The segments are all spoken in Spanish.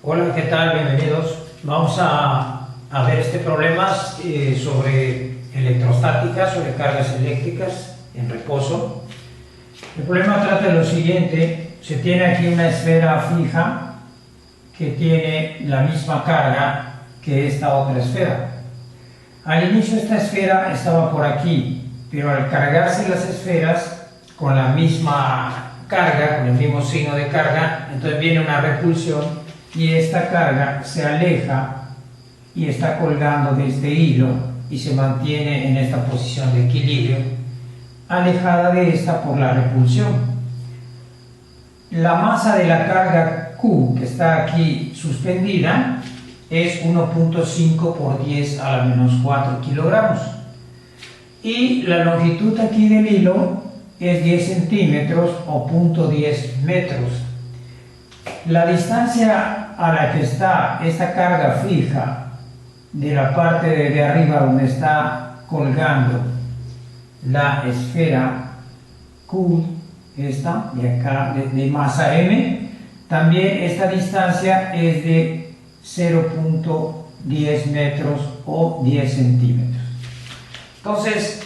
Hola, ¿qué tal? Bienvenidos. Vamos a ver este problema sobre electrostática, sobre cargas eléctricas en reposo. El problema trata de lo siguiente: se tiene aquí una esfera fija que tiene la misma carga que esta otra esfera. Al inicio esta esfera estaba por aquí, pero al cargarse las esferas con la misma carga, con el mismo signo de carga, entonces viene una repulsión y esta carga se aleja y está colgando de este hilo y se mantiene en esta posición de equilibrio, alejada de esta por la repulsión. La masa de la carga Q que está aquí suspendida es 1.5 por 10 a la menos 4 kilogramos. Y la longitud aquí del hilo es 10 centímetros o 0.10 metros. La distancia a la que está esta carga fija de la parte de arriba donde está colgando la esfera Q, esta de acá de masa M, también esta distancia es de 0.10 metros o 10 centímetros. Entonces,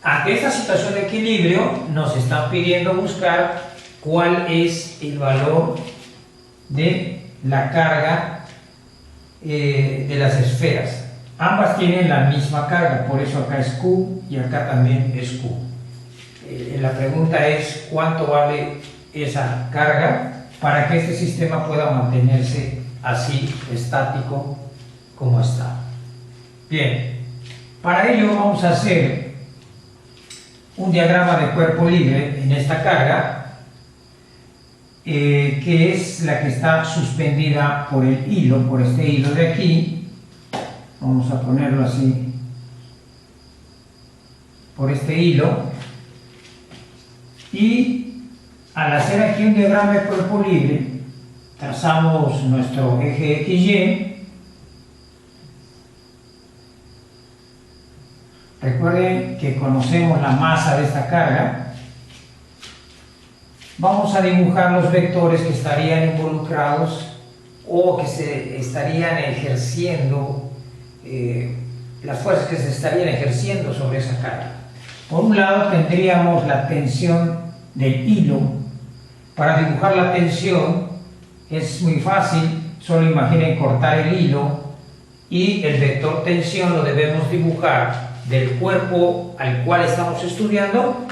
ante esta situación de equilibrio nos están pidiendo buscar cuál es el valor de la carga de las esferas. Ambas tienen la misma carga, por eso acá es Q y acá también es Q. La pregunta es cuánto vale esa carga para que este sistema pueda mantenerse así estático como está. Bien, para ello vamos a hacer un diagrama de cuerpo libre en esta carga, que es la que está suspendida por el hilo, por este hilo de aquí. Vamos a ponerlo así, por este hilo. Y al hacer aquí un diagrama de cuerpo libre, trazamos nuestro eje XY. Recuerden que conocemos la masa de esta carga. Vamos a dibujar los vectores que estarían involucrados o que se estarían ejerciendo, las fuerzas que se estarían ejerciendo sobre esa carga. Por un lado tendríamos la tensión del hilo. Para dibujar la tensión es muy fácil, solo imaginen cortar el hilo y el vector tensión lo debemos dibujar del cuerpo al cual estamos estudiando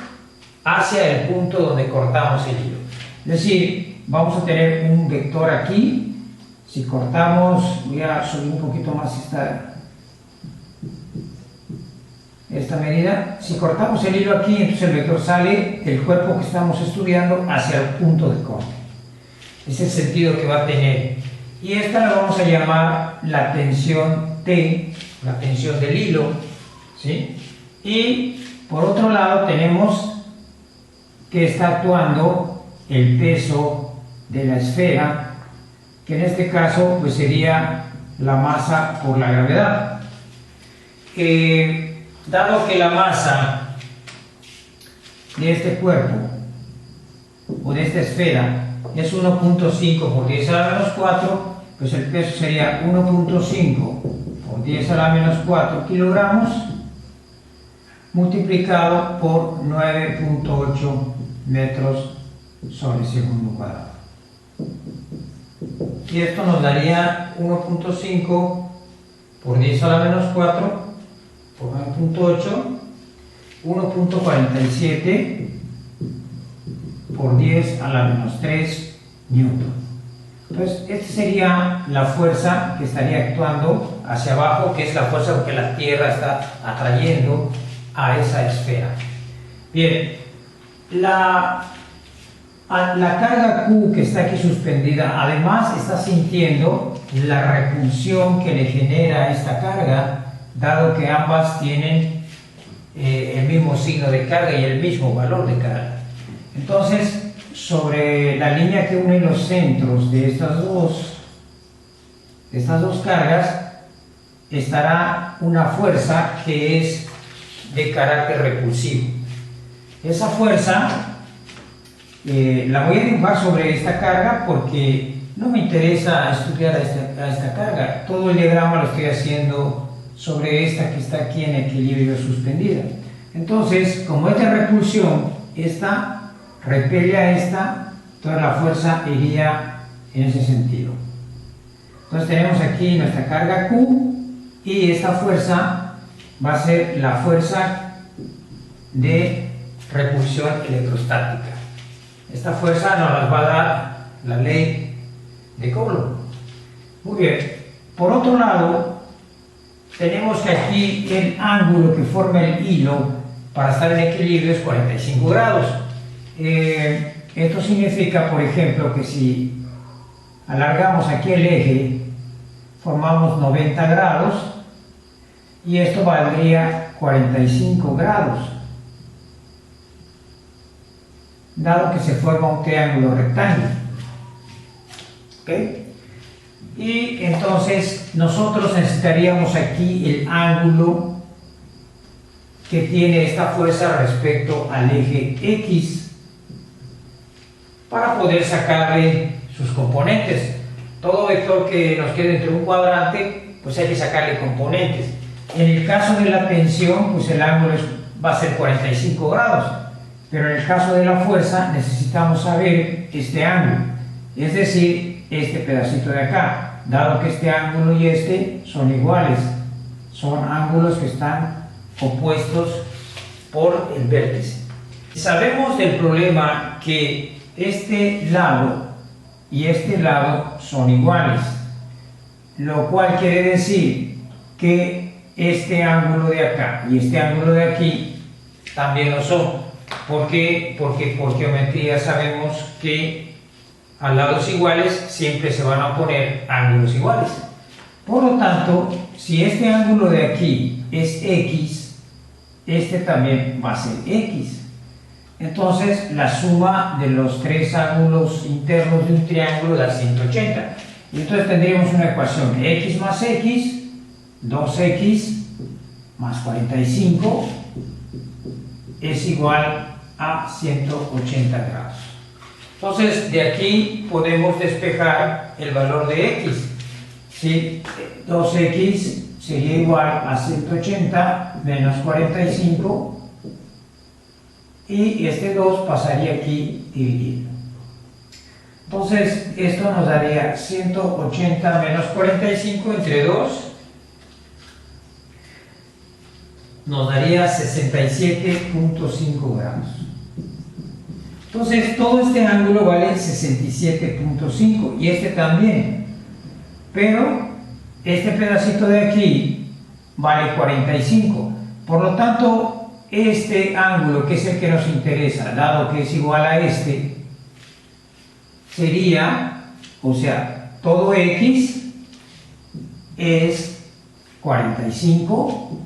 hacia el punto donde cortamos el hilo. Es decir, vamos a tener un vector aquí. Si cortamos, voy a subir un poquito más esta medida. Si cortamos el hilo aquí, entonces el vector sale del cuerpo que estamos estudiando hacia el punto de corte. Ese es el sentido que va a tener. Y esta la vamos a llamar la tensión T, la tensión del hilo, ¿sí? Y por otro lado tenemos que está actuando el peso de la esfera, que en este caso pues sería la masa por la gravedad. Dado que la masa de este cuerpo o de esta esfera es 1.5 por 10 a la menos 4, pues el peso sería 1.5 por 10 a la menos 4 kilogramos multiplicado por 9.8 metros sobre segundo cuadrado. Y esto nos daría 1.5 por 10 a la menos 4 por 9.8, 1.47 por 10 a la menos 3 newton. Entonces, esta sería la fuerza que estaría actuando hacia abajo, que es la fuerza que la Tierra está atrayendo a esa esfera. Bien, la carga Q que está aquí suspendida, además está sintiendo la repulsión que le genera esta carga, dado que ambas tienen el mismo signo de carga y el mismo valor de carga. Entonces, sobre la línea que une los centros de estas dos cargas, estará una fuerza que es de carácter repulsivo. Esa fuerza la voy a dibujar sobre esta carga porque no me interesa estudiar a esta carga. Todo el diagrama lo estoy haciendo sobre esta que está aquí en equilibrio suspendida. Entonces, como es de repulsión, esta repele a esta, toda la fuerza iría en ese sentido. Entonces tenemos aquí nuestra carga Q y esta fuerza va a ser la fuerza de repulsión electrostática. Esta fuerza nos las va a dar la ley de Coulomb. Muy bien. Por otro lado, tenemos que aquí el ángulo que forma el hilo para estar en equilibrio es 45 grados. Esto significa, por ejemplo, que si alargamos aquí el eje, formamos 90 grados y esto valdría 45 grados, dado que se forma un triángulo rectángulo. ¿Ok? Y entonces nosotros necesitaríamos aquí el ángulo que tiene esta fuerza respecto al eje X para poder sacarle sus componentes. Todo vector que nos quede entre un cuadrante, pues hay que sacarle componentes. En el caso de la tensión, pues el ángulo va a ser 45 grados, pero en el caso de la fuerza necesitamos saber este ángulo, es decir, este pedacito de acá, dado que este ángulo y este son iguales, son ángulos que están opuestos por el vértice. Sabemos del problema que este lado y este lado son iguales, lo cual quiere decir que este ángulo de acá y este ángulo de aquí también lo son. ¿Por qué? Porque por geometría sabemos que a lados iguales siempre se van a poner ángulos iguales. Por lo tanto, si este ángulo de aquí es X, este también va a ser X. Entonces, la suma de los tres ángulos internos de un triángulo da 180. Y entonces tendríamos una ecuación: X más X, 2X más 45 es igual a 180 grados. Entonces, de aquí podemos despejar el valor de X. ¿Sí? 2X sería igual a 180 menos 45 y este 2 pasaría aquí dividido. Entonces, esto nos daría 180 menos 45 entre 2 nos daría 67.5 grados. Entonces, todo este ángulo vale 67.5 y este también. Pero este pedacito de aquí vale 45. Por lo tanto, este ángulo, que es el que nos interesa, dado que es igual a este, sería, o sea, todo X es 45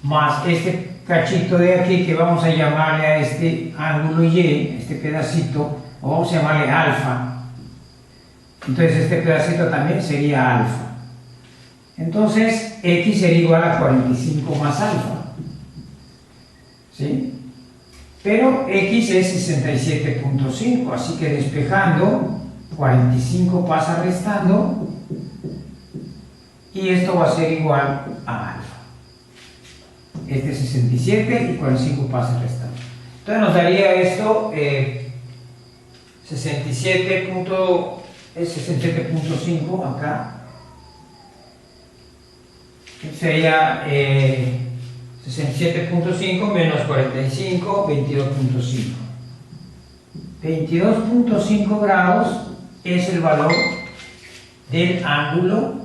más este cachito de aquí que vamos a llamarle a este ángulo Y, este pedacito, o vamos a llamarle alfa. Entonces este pedacito también sería alfa. Entonces X sería igual a 45 más alfa. ¿Sí? Pero X es 67.5, así que despejando, 45 pasa restando y esto va a ser igual a alfa. Este es 67 y 45 pasa restando. Entonces nos daría esto 67.5 acá. Sería 67.5 menos 45, 22.5. 22.5 grados es el valor del ángulo,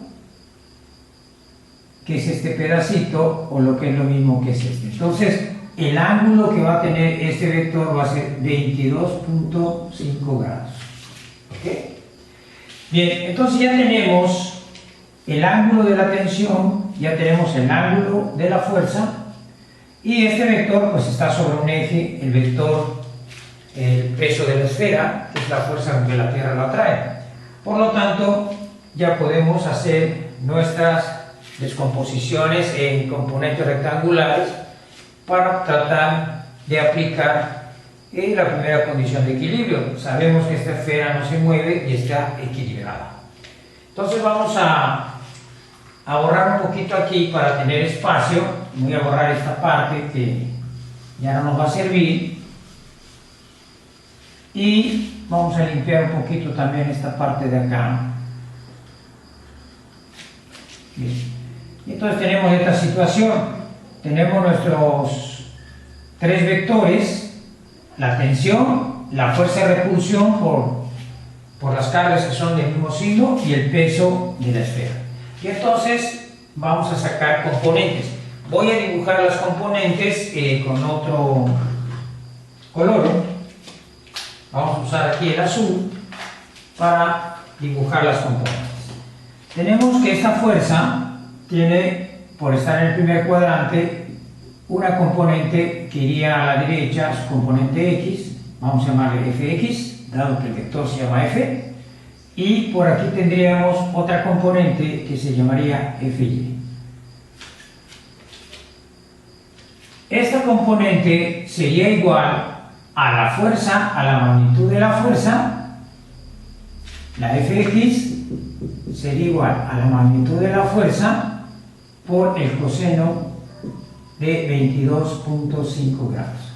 que es este pedacito, o lo que es lo mismo que es este. Entonces, el ángulo que va a tener este vector va a ser 22.5 grados. ¿Ok? Bien, entonces ya tenemos el ángulo de la tensión, ya tenemos el ángulo de la fuerza, y este vector pues está sobre un eje, el vector, el peso de la esfera, que es la fuerza con que la Tierra lo atrae. Por lo tanto, ya podemos hacer nuestras descomposiciones en componentes rectangulares para tratar de aplicar y la primera condición de equilibrio. Sabemos que esta esfera no se mueve y está equilibrada. Entonces vamos a borrar un poquito aquí para tener espacio. Voy a borrar esta parte que ya no nos va a servir. Y vamos a limpiar un poquito también esta parte de acá. Bien. Y entonces tenemos esta situación. Tenemos nuestros tres vectores: la tensión, la fuerza de repulsión por las cargas que son del mismo signo y el peso de la esfera. Y entonces vamos a sacar componentes. Voy a dibujar las componentes con otro color. Vamos a usar aquí el azul para dibujar las componentes. Tenemos que esta fuerza tiene, por estar en el primer cuadrante, una componente que iría a la derecha, su componente X, vamos a llamarle Fx, dado que el vector se llama F, y por aquí tendríamos otra componente que se llamaría Fy. Esta componente sería igual a la fuerza, a la magnitud de la fuerza. La Fx sería igual a la magnitud de la fuerza por el coseno de 22.5 grados.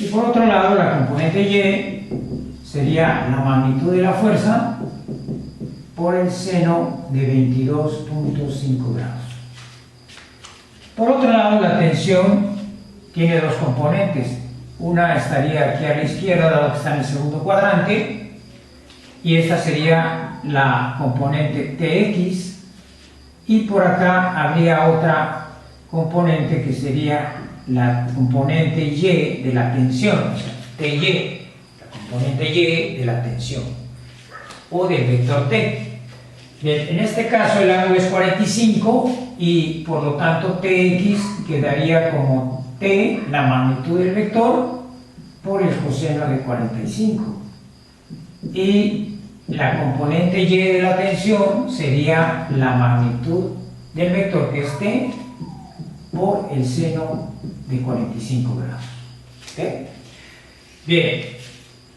Y por otro lado, la componente Y sería la magnitud de la fuerza por el seno de 22.5 grados. Por otro lado, la tensión tiene dos componentes. Una estaría aquí a la izquierda, dado que está en el segundo cuadrante, y esta sería la componente Tx, y por acá habría otra componente que sería la componente Y de la tensión, o sea, Ty, la componente Y de la tensión, o del vector T. Bien, en este caso el ángulo es 45 y por lo tanto Tx quedaría como T, la magnitud del vector, por el coseno de 45. Y la componente Y de la tensión sería la magnitud del vector, que es T, por el seno de 45 grados. ¿Okay? Bien,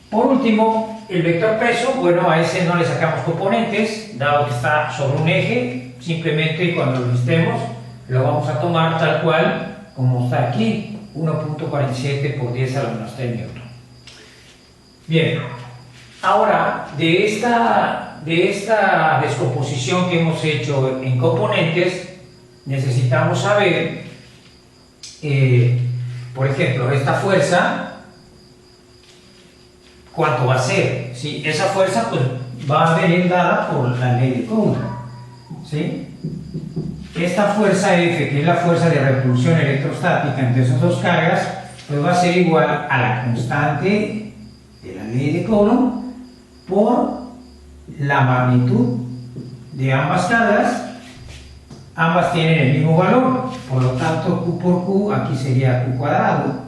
por último, el vector peso, bueno, a ese no le sacamos componentes, dado que está sobre un eje. Simplemente cuando lo listemos lo vamos a tomar tal cual como está aquí, 1.47 por 10 a la menos 3 newton. Bien, ahora de esta descomposición que hemos hecho en componentes, necesitamos saber, por ejemplo, esta fuerza, ¿cuánto va a ser? ¿Sí? Esa fuerza pues, va a venir dada por la ley de Coulomb. ¿Sí? Esta fuerza F, que es la fuerza de repulsión electrostática entre esas dos cargas, pues va a ser igual a la constante de la ley de Coulomb por la magnitud de ambas cargas. Ambas tienen el mismo valor, por lo tanto Q por Q aquí sería Q cuadrado,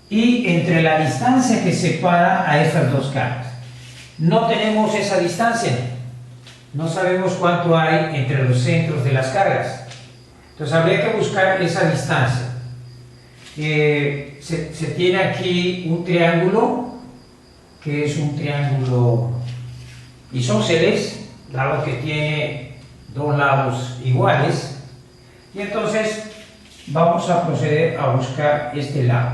y entre la distancia que separa a estas dos cargas. No tenemos esa distancia, no sabemos cuánto hay entre los centros de las cargas, entonces habría que buscar esa distancia. Se tiene aquí un triángulo que es un triángulo isósceles, dado que tiene dos lados iguales, y entonces vamos a proceder a buscar este lado.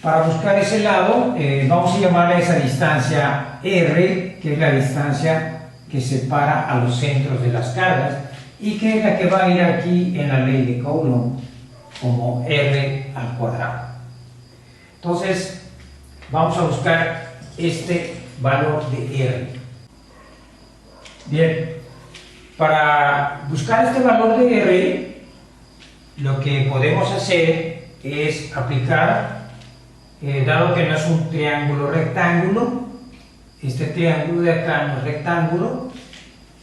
Para buscar ese lado vamos a llamarle a esa distancia R, que es la distancia que separa a los centros de las cargas y que es la que va a ir aquí en la ley de Coulomb como R al cuadrado. Entonces vamos a buscar este valor de R. Bien, para buscar este valor de R, lo que podemos hacer es aplicar, dado que no es un triángulo rectángulo, este triángulo de acá no es rectángulo,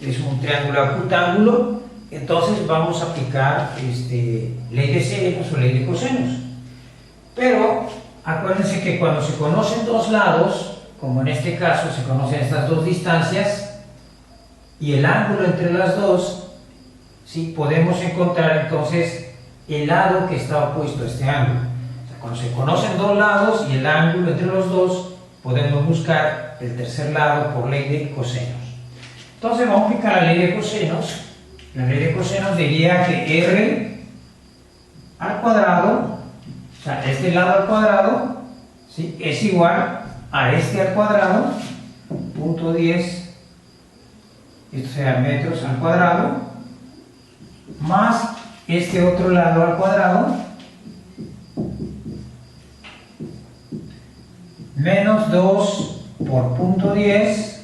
es un triángulo acutángulo, entonces vamos a aplicar ley de senos o ley de cosenos. Pero acuérdense que cuando se conocen dos lados, como en este caso se conocen estas dos distancias y el ángulo entre las dos, ¿sí? Podemos encontrar entonces el lado que está opuesto a este ángulo. cuando se conocen dos lados y el ángulo entre los dos, podemos buscar el tercer lado por ley de cosenos. Entonces vamos a aplicar la ley de cosenos. La ley de cosenos diría que r al cuadrado, o sea, este lado al cuadrado, ¿sí?, es igual a este al cuadrado, punto 10, esto será metros al cuadrado, más este otro lado al cuadrado, menos 2 por punto 10,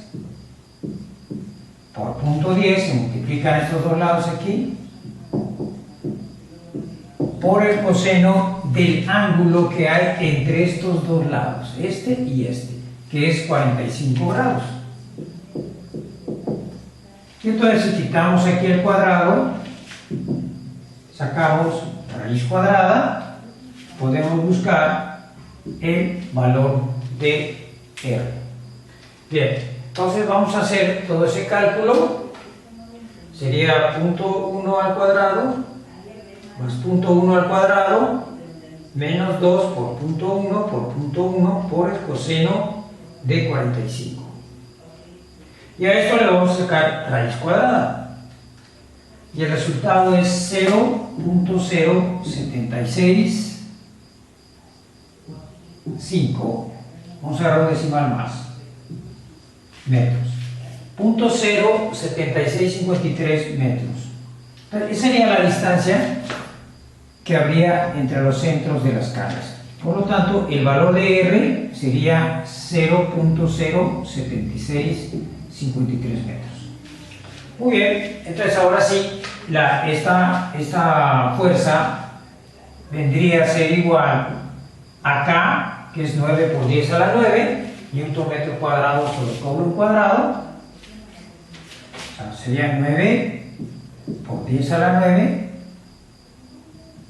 por punto 10, se multiplican estos dos lados aquí, por el coseno del ángulo que hay entre estos dos lados, este y este, que es 45 grados. Y entonces si quitamos aquí el cuadrado, sacamos raíz cuadrada, podemos buscar el valor de R. Bien, entonces vamos a hacer todo ese cálculo. Sería punto 1 al cuadrado más punto 1 al cuadrado menos 2 por punto 1 por el coseno de 45. Y a esto le vamos a sacar raíz cuadrada. Y el resultado es 0.076,5. Vamos a agarrar un decimal más. Metros. 0.07653 metros. Entonces, esa sería la distancia que habría entre los centros de las cargas. Por lo tanto, el valor de R sería 0.07653 metros. Muy bien, entonces ahora sí, esta fuerza vendría a ser igual a K, que es 9 por 10 a la 9, newton metro cuadrado sobre coulomb cuadrado. O sea, sería 9 por 10 a la 9,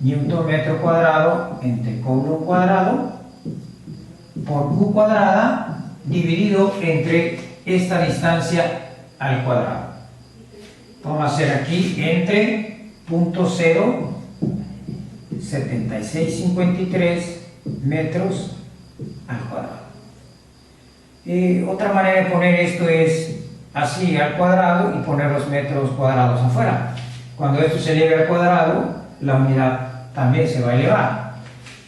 newton metro cuadrado entre coulomb cuadrado por Q cuadrada dividido entre esta distancia al cuadrado. Vamos a hacer aquí entre 0.07653 metros al cuadrado. Otra manera de poner esto es así al cuadrado y poner los metros cuadrados afuera. Cuando esto se eleve al cuadrado, la unidad también se va a elevar.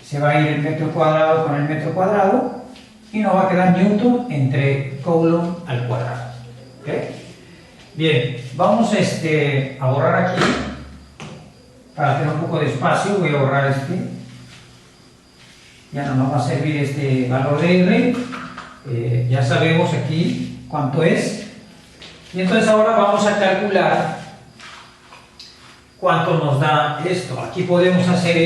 Se va a ir el metro cuadrado con el metro cuadrado y nos va a quedar newton entre coulomb al cuadrado. ¿Okay? Bien, vamos a borrar aquí, para tener un poco de espacio, voy a borrar este. Ya no nos va a servir este valor de R, ya sabemos aquí cuánto es. Y entonces ahora vamos a calcular cuánto nos da esto. Aquí podemos hacer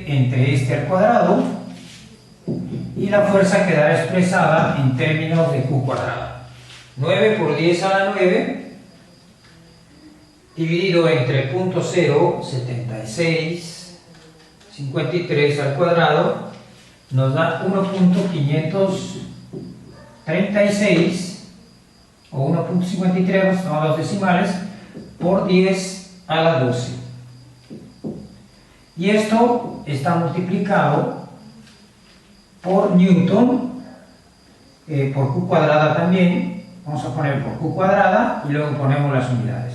entre este al cuadrado y la fuerza quedará expresada en términos de Q cuadrada. 9 por 10 a la 9 dividido entre 0.07653 al cuadrado nos da 1.536 o 1.53, tomamos los decimales, por 10 a la 12. Y esto está multiplicado por newton, por Q cuadrada también. Vamos a poner por Q cuadrada y luego ponemos las unidades.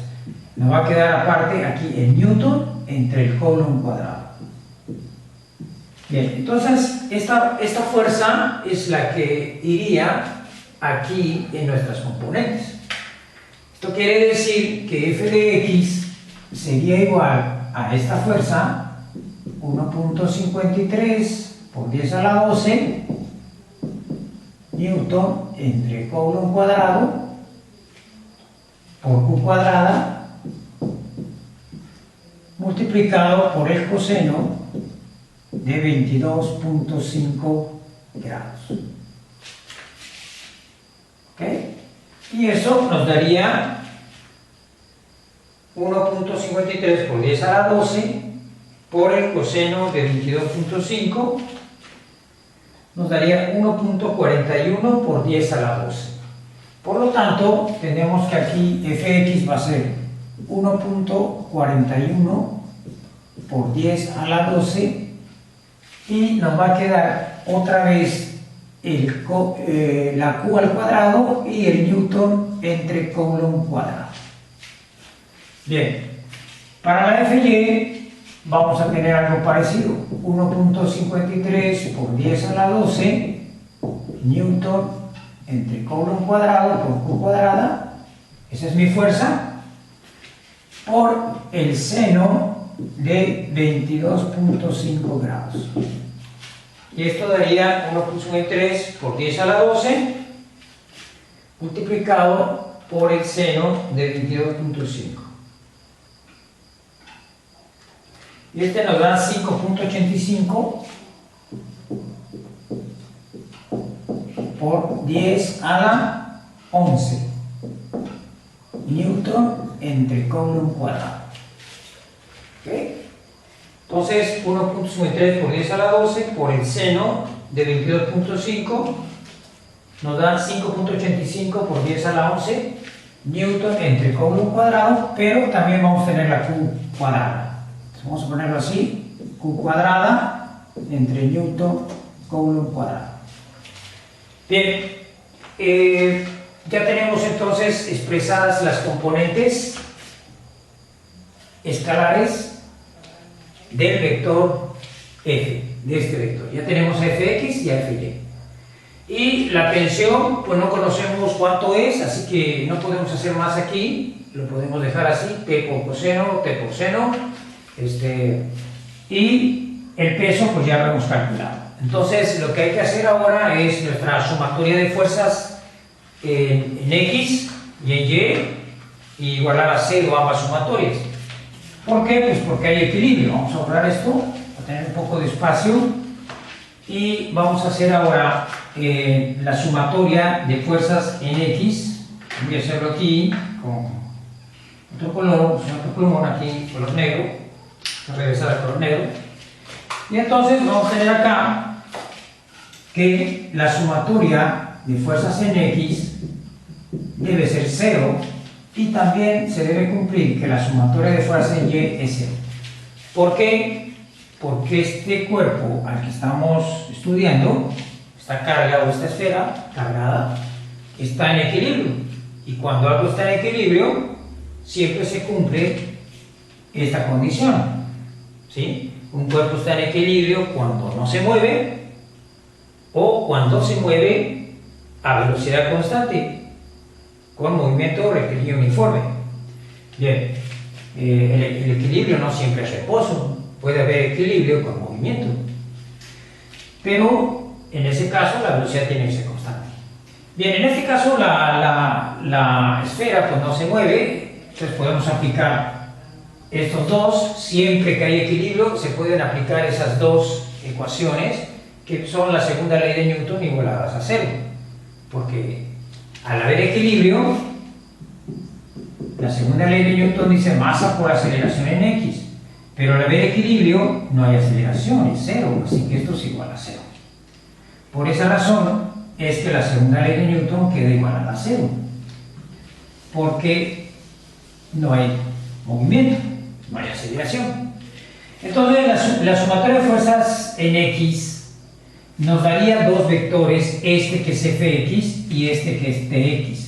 Nos va a quedar aparte aquí el newton entre el coulomb cuadrado. Bien, entonces esta fuerza es la que iría aquí en nuestras componentes. Esto quiere decir que f de x sería igual a esta fuerza, 1.53 por 10 a la 12 newton entre coulomb cuadrado por Q cuadrada multiplicado por el coseno de 22.5 grados. ¿Ok? Y eso nos daría 1.53 por 10 a la 12 por el coseno de 22.5 nos daría 1.41 por 10 a la 12. Por lo tanto, tenemos que aquí fx va a ser 1.41 por 10 a la 12 y nos va a quedar otra vez la Q al cuadrado y el newton entre Coulomb cuadrado. Bien, para la FY vamos a tener algo parecido, 1.53 por 10 a la 12 newton entre Coulomb cuadrado por Q cuadrada, esa es mi fuerza, por el seno de 22.5 grados. Y esto daría 1.53 por 10 a la 12 multiplicado por el seno de 22.5. Y este nos da 5.85 por 10 a la 11 newton entre Coulomb cuadrado. ¿Okay? Entonces 1.53 por 10 a la 12 por el seno de 22.5 nos da 5.85 por 10 a la 11 newton entre Coulomb cuadrado, pero también vamos a tener la Q cuadrada. Entonces vamos a ponerlo así, Q cuadrada entre newton Coulomb cuadrado. Bien, ya tenemos entonces expresadas las componentes escalares del vector f, de este vector. Ya tenemos a fx y a fy. Y la tensión, pues no conocemos cuánto es, así que no podemos hacer más aquí, lo podemos dejar así, t por coseno, t por seno, y el peso pues ya lo hemos calculado. Entonces lo que hay que hacer ahora es nuestra sumatoria de fuerzas en x y en y igualar a 0 ambas sumatorias. ¿Por qué? Pues porque hay equilibrio. Vamos a borrar esto, para tener un poco de espacio, y vamos a hacer ahora la sumatoria de fuerzas en x. Voy a hacerlo aquí con otro color, otro plumón aquí, color negro, voy a regresar al color negro, y entonces vamos a tener acá que la sumatoria de fuerzas en x debe ser 0, y también se debe cumplir que la sumatoria de fuerzas en y es 0. ¿Por qué? Porque este cuerpo al que estamos estudiando, esta carga o esta esfera cargada, está en equilibrio, y cuando algo está en equilibrio siempre se cumple esta condición, ¿sí? Un cuerpo está en equilibrio cuando no se mueve o cuando se mueve a velocidad constante con movimiento rectilíneo uniforme. Bien, el equilibrio no siempre es reposo, puede haber equilibrio con movimiento, pero en ese caso la velocidad tiene que ser constante. Bien, en este caso la esfera pues no se mueve, entonces podemos aplicar estos dos. Siempre que hay equilibrio se pueden aplicar esas dos ecuaciones, que son la segunda ley de Newton igualadas a 0, porque al haber equilibrio, la segunda ley de Newton dice masa por aceleración en x, pero al haber equilibrio no hay aceleración, es 0, así que esto es igual a 0. Por esa razón es que la segunda ley de Newton queda igual a 0, porque no hay movimiento, no hay aceleración. Entonces la sumatoria de fuerzas en x nos daría dos vectores, este que es fx y este que es tx.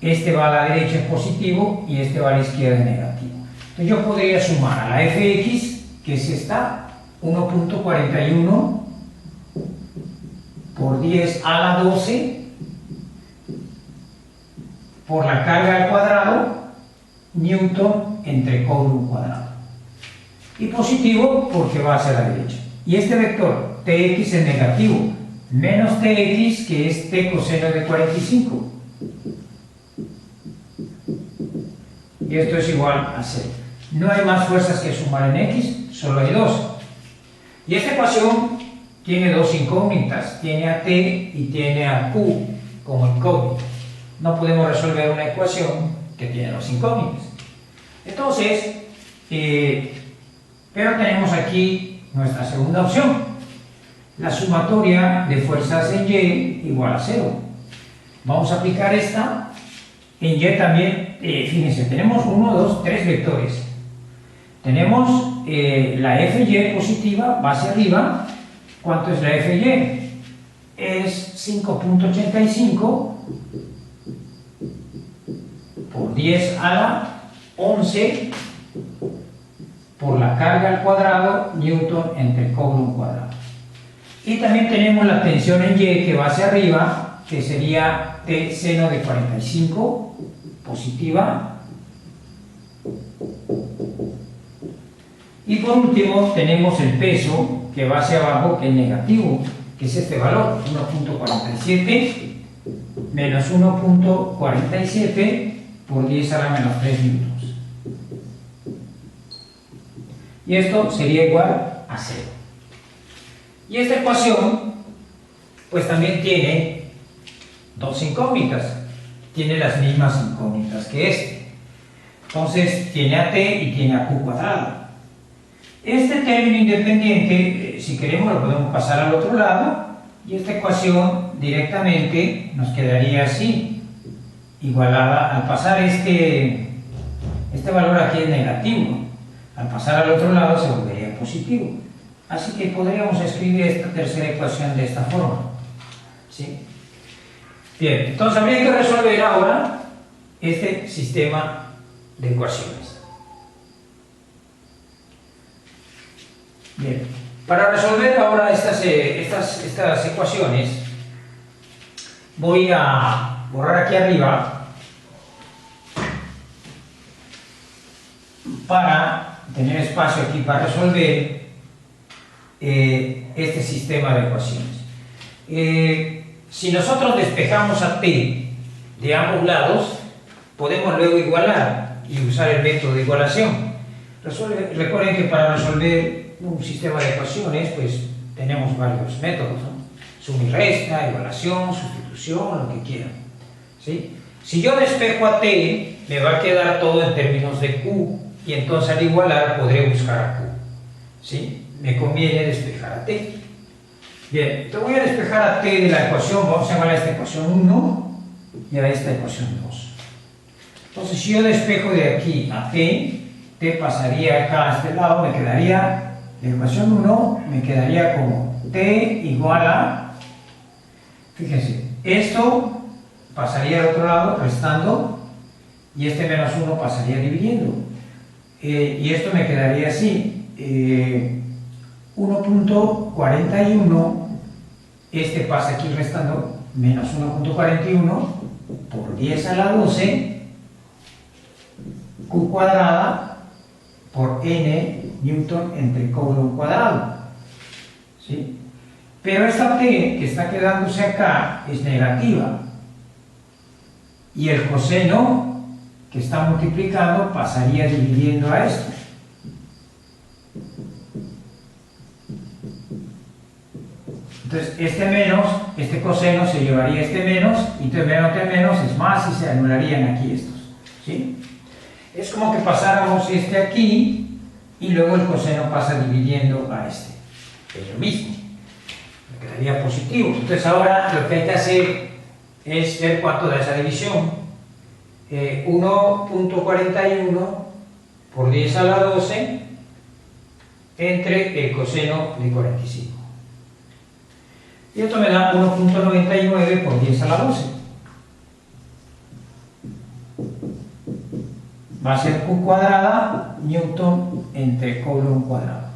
Este va a la derecha en positivo y este va a la izquierda en negativo. Entonces yo podría sumar a la fx, que es esta, 1.41 por 10 a la 12 por la carga al cuadrado newton entre Coulomb cuadrado, y positivo porque va hacia la derecha. Y este vector tx es negativo, menos tx, que es t coseno de 45, y esto es igual a 0. No hay más fuerzas que sumar en x, solo hay dos. Y esta ecuación tiene dos incógnitas, tiene a t y tiene a q como incógnita. No podemos resolver una ecuación que tiene dos incógnitas. Entonces, pero tenemos aquí nuestra segunda opción, la sumatoria de fuerzas en y igual a 0. Vamos a aplicar esta. En y también, fíjense, tenemos 1, 2, 3 vectores. Tenemos la fy positiva, va hacia arriba, ¿Cuánto es la FY? Es 5.85 por 10 a la 11 por la carga al cuadrado Newton entre Coulomb cuadrado. Y también tenemos la tensión en Y que va hacia arriba, que sería T seno de 45 positiva. Y por último tenemos el peso que va hacia abajo, que es negativo, que es este valor, 1.47 menos 1.47 por 10 a la menos 3 newtons. Y esto sería igual a 0. Y esta ecuación, pues también tiene dos incógnitas. Tiene las mismas incógnitas que este. Entonces, tiene a t y tiene a q cuadrado. Este término independiente, si queremos, lo podemos pasar al otro lado. Y esta ecuación directamente nos quedaría así, igualada. Al pasar este valor aquí es negativo. Al pasar al otro lado se volvería positivo. Así que podríamos escribir esta tercera ecuación de esta forma. ¿Sí? Bien, entonces habría que resolver ahora este sistema de ecuaciones. Bien, para resolver ahora estas ecuaciones, voy a borrar aquí arriba para tener espacio aquí para resolver este sistema de ecuaciones. Si nosotros despejamos a t de ambos lados, podemos luego igualar y usar el método de igualación. Recuerden que para resolver un sistema de ecuaciones, pues tenemos varios métodos, ¿no? Suma y resta, igualación, sustitución, lo que quieran, ¿sí? Si yo despejo a t, me va a quedar todo en términos de q, y entonces al igualar podré buscar a q, ¿sí? Me conviene despejar a t. Bien, te voy a despejar a t de la ecuación, vamos a llamar a esta ecuación 1 y a esta ecuación 2. Entonces, si yo despejo de aquí a t pasaría acá a este lado, me quedaría, la ecuación 1 me quedaría como t igual a, fíjense, esto pasaría al otro lado restando y este menos 1 pasaría dividiendo. Y esto me quedaría así, 1.41, este pasa aquí restando, menos 1.41 por 10 a la 12, q cuadrada por n newton entre Coulomb cuadrado, ¿sí? Pero esta t que está quedándose acá es negativa y el coseno que está multiplicando pasaría dividiendo a esto. Entonces este menos, este coseno se llevaría este menos, y entonces menos de menos es más y se anularían aquí estos, ¿sí? Es como que pasáramos este aquí y luego el coseno pasa dividiendo a este. Es lo mismo. Me quedaría positivo. Entonces ahora lo que hay que hacer es ver cuánto da esa división. 1.41 por 10 a la 12 entre el coseno de 45. Y esto me da 1.99 por 10 a la 12. Va a ser q cuadrada newton entre Coulomb cuadrado.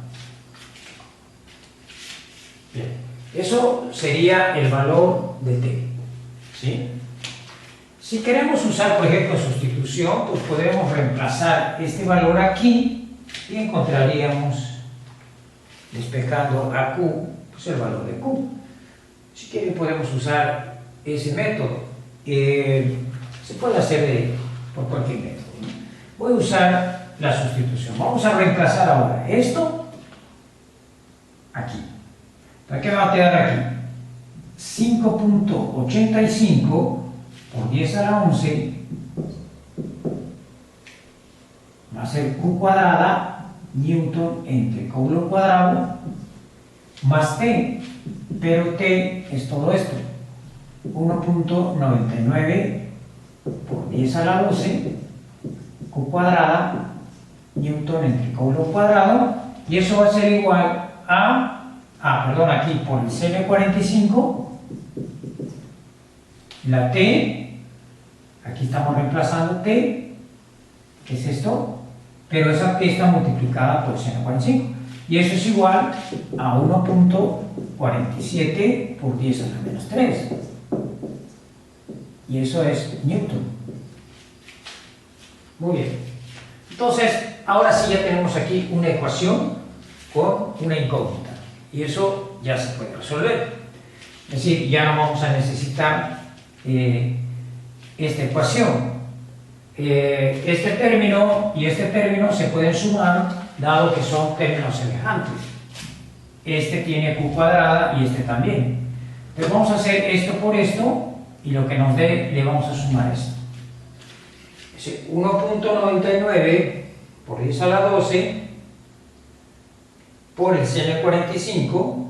Bien, eso sería el valor de t, ¿sí? Si queremos usar, por ejemplo, sustitución, pues podremos reemplazar este valor aquí y encontraríamos, despejando a q, pues el valor de q. Si quieren podemos usar ese método. Se puede hacer por cualquier método. Voy a usar la sustitución. Vamos a reemplazar ahora esto aquí. ¿Para qué me va a quedar aquí? 5.85 por 10 a la 11 va a ser q cuadrada newton entre Coulomb cuadrado más t, pero t es todo esto, 1.99 por 10 a la 12 q cuadrada newton entre Coulomb cuadrado, y eso va a ser igual a aquí por el seno de 45, la t, aquí estamos reemplazando t, que es esto, pero esa t está multiplicada por el seno de 45, y eso es igual a 1.47 por 10 a la menos 3, y eso es Newton. Muy bien, entonces ahora sí ya tenemos aquí una ecuación con una incógnita, y eso ya se puede resolver. Es decir, ya no vamos a necesitar esta ecuación. Este término y este término se pueden sumar, dado que son términos semejantes. Este tiene q cuadrada y este también. Entonces vamos a hacer esto por esto, y lo que nos dé le vamos a sumar esto. 1.99 por 10 a la 12 por el seno de 45,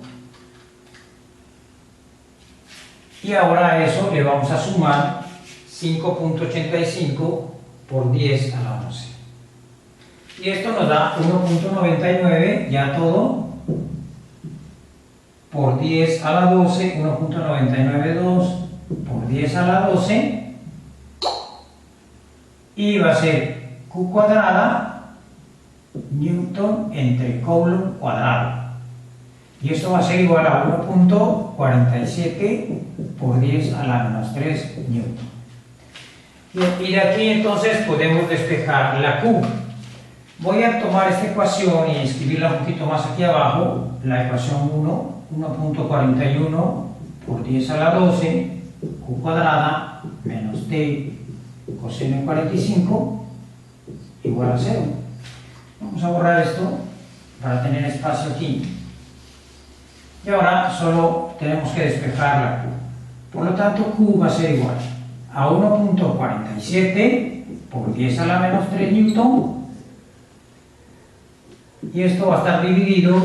y ahora a eso le vamos a sumar 5.85 por 10 a la 11, y esto nos da 1.99 ya todo por 10 a la 12, 1.992 por 10 a la 12, y va a ser q cuadrada Newton entre Coulomb cuadrado, y esto va a ser igual a 1.47 por 10 a la menos 3 Newton. Y de aquí entonces podemos despejar la q. Voy a tomar esta ecuación y escribirla un poquito más aquí abajo, la ecuación 1.41 por 10 a la 12 q cuadrada menos t coseno de 45 igual a 0. Vamos a borrar esto para tener espacio aquí. Y ahora solo tenemos que despejar la q. Por lo tanto, q va a ser igual a 1.47 por 10 a la menos 3 Newton. Y esto va a estar dividido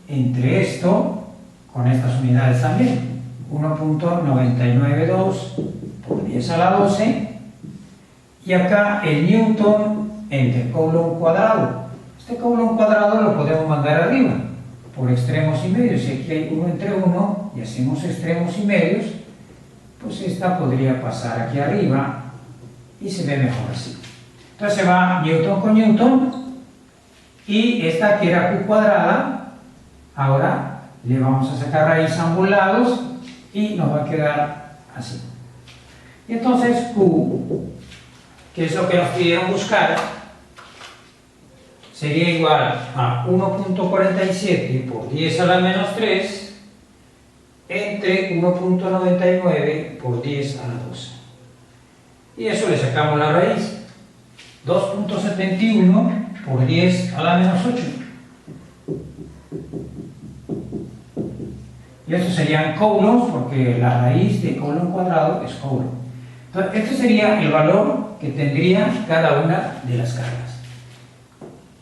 entre esto con estas unidades también. 1.992 por 10 a la 12. Y acá el Newton entre Coulomb cuadrado. Este Coulomb cuadrado lo podemos mandar arriba por extremos y medios. Si aquí hay 1 entre 1 y hacemos extremos y medios, pues esta podría pasar aquí arriba y se ve mejor así. Entonces se va Newton con Newton, y esta que era q cuadrada, ahora le vamos a sacar raíz a ambos lados y nos va a quedar así. Y entonces q, que es lo que nos pidieron buscar, sería igual a 1.47 por 10 a la menos 3 entre 1.99 por 10 a la 12. Y eso le sacamos la raíz. 2.71 por 10 a la menos 8. Y estos serían coulombs, porque la raíz de Coulomb cuadrado es Coulomb. Entonces, este sería el valor que tendría cada una de las cargas.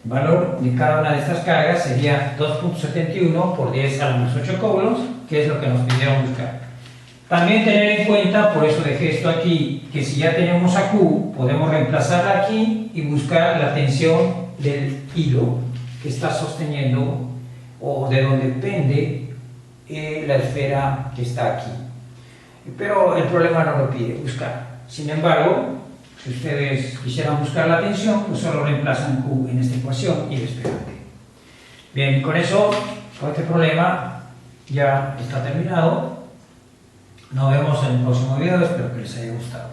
El valor de cada una de estas cargas sería 2.71 por 10 a la menos 8 coulombs, que es lo que nos pidieron buscar. También tener en cuenta, por eso dejé esto aquí, que si ya tenemos a Q, podemos reemplazarla aquí y buscar la tensión del hilo que está sosteniendo, o de donde pende la esfera que está aquí. Pero el problema no lo pide buscar. Sin embargo, si ustedes quisieran buscar la tensión, pues solo reemplazan Q en esta ecuación y despejante. Bien, con eso, con este problema ya está terminado. Nos vemos en el próximo video, espero que les haya gustado.